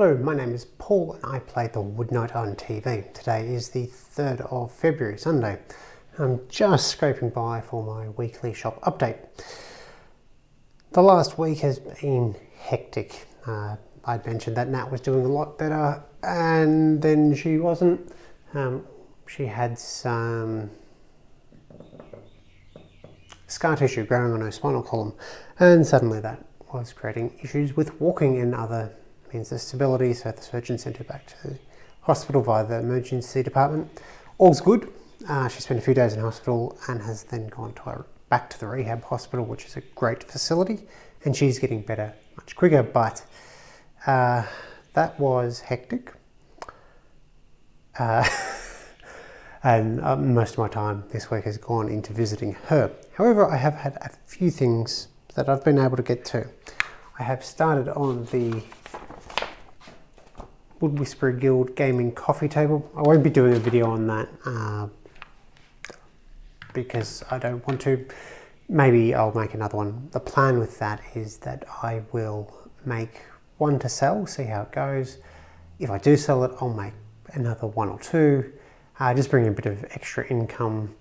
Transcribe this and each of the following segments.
Hello, my name is Paul and I play the Wood Knight on TV. Today is the 3rd of February, Sunday. I'm just scraping by for my weekly shop update. The last week has been hectic. I'd mentioned that Nat was doing a lot better and then she wasn't. She had some scar tissue growing on her spinal column and suddenly that was creating issues with walking and other means of stability, so the surgeon sent her back to the hospital via the emergency department. All's good. She spent a few days in hospital and has then gone back to the rehab hospital, which is a great facility, and she's getting better much quicker, but that was hectic. And most of my time this week has gone into visiting her. However, I have had a few things that I've been able to get to. I have started on the Wood Whisperer Guild gaming coffee table. I won't be doing a video on that because I don't want to. Maybe I'll make another one. The plan with that is that I will make one to sell, see how it goes. If I do sell it, I'll make another one or two. Just bring a bit of extra income,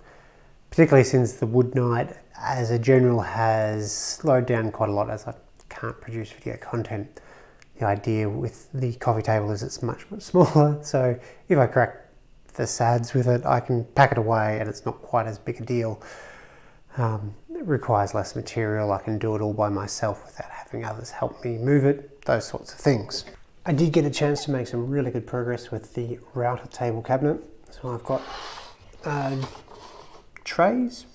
particularly since the Wood Knight as a general has slowed down quite a lot as I can't produce video content. The idea with the coffee table is it's much smaller, so if I crack the sads with it, I can pack it away and it's not quite as big a deal. It requires less material, I can do it all by myself without having others help me move it, those sorts of things. I did get a chance to make some really good progress with the router table cabinet. So I've got trays,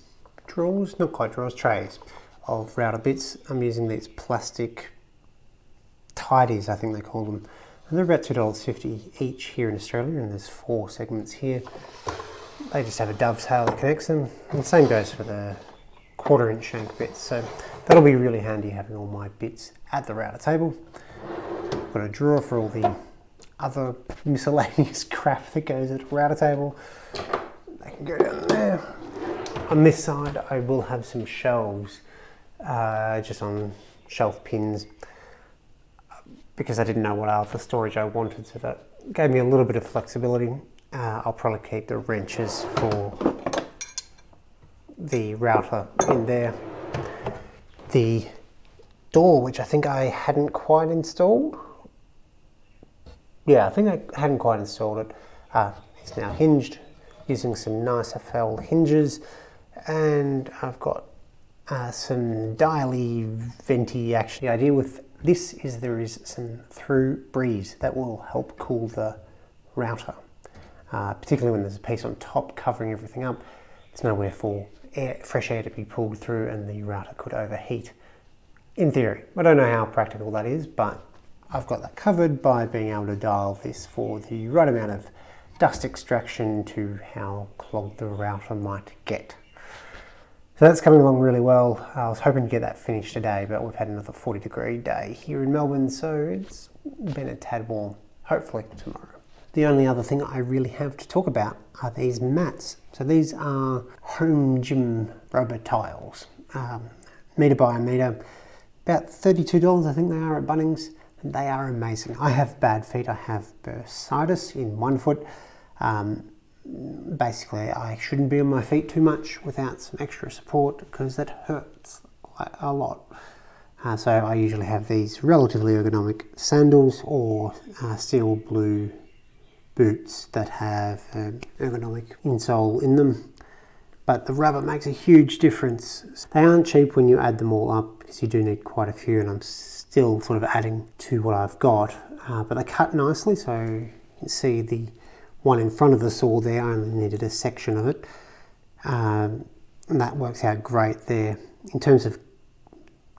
drawers, not quite drawers, trays of router bits. I'm using these plastic tidies, I think they call them, and they're about $2.50 each here in Australia, and there's 4 segments here. They just have a dovetail that connects them, and the same goes for the 1/4 inch shank bits, so that'll be really handy having all my bits at the router table. I've got a drawer for all the other miscellaneous crap that goes at a router table. They can go down there. On this side I will have some shelves, just on shelf pins, because I didn't know what other storage I wanted, so that gave me a little bit of flexibility. I'll probably keep the wrenches for the router in there. The door, which I think I hadn't quite installed. Yeah, I think I hadn't quite installed it. It's now hinged using some nice FL hinges, and I've got some dially venti. Actually, the idea with this is there is some through breeze that will help cool the router, particularly when there's a piece on top covering everything up. There's nowhere for fresh air to be pulled through and the router could overheat. In theory, I don't know how practical that is, but I've got that covered by being able to dial this for the right amount of dust extraction to how clogged the router might get. So that's coming along really well. I was hoping to get that finished today, but we've had another 40-degree day here in Melbourne, so it's been a tad warm, hopefully tomorrow. The only other thing I really have to talk about are these mats. So these are home gym rubber tiles, metre by metre, about $32 I think they are at Bunnings. And they are amazing. I have bad feet, I have bursitis in one foot. Basically, I shouldn't be on my feet too much without some extra support because that hurts a lot. So I usually have these relatively ergonomic sandals or steel blue boots that have an ergonomic insole in them. But the rubber makes a huge difference. They aren't cheap when you add them all up because you do need quite a few, and I'm still sort of adding to what I've got. But they cut nicely, so you can see the one in front of the saw there. I only needed a section of it. And that works out great there. In terms of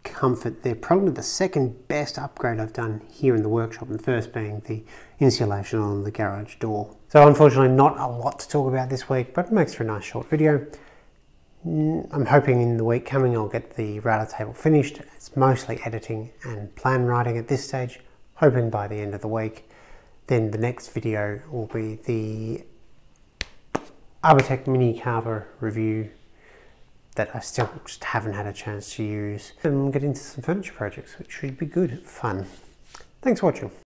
comfort, they're probably the second best upgrade I've done here in the workshop, and first being the insulation on the garage door. So unfortunately not a lot to talk about this week, but it makes for a nice short video. I'm hoping in the week coming I'll get the router table finished. It's mostly editing and plan writing at this stage, hoping by the end of the week. Then the next video will be the Arbortech Mini Carver review that I still just haven't had a chance to use. And get into some furniture projects, which should be good fun. Thanks for watching.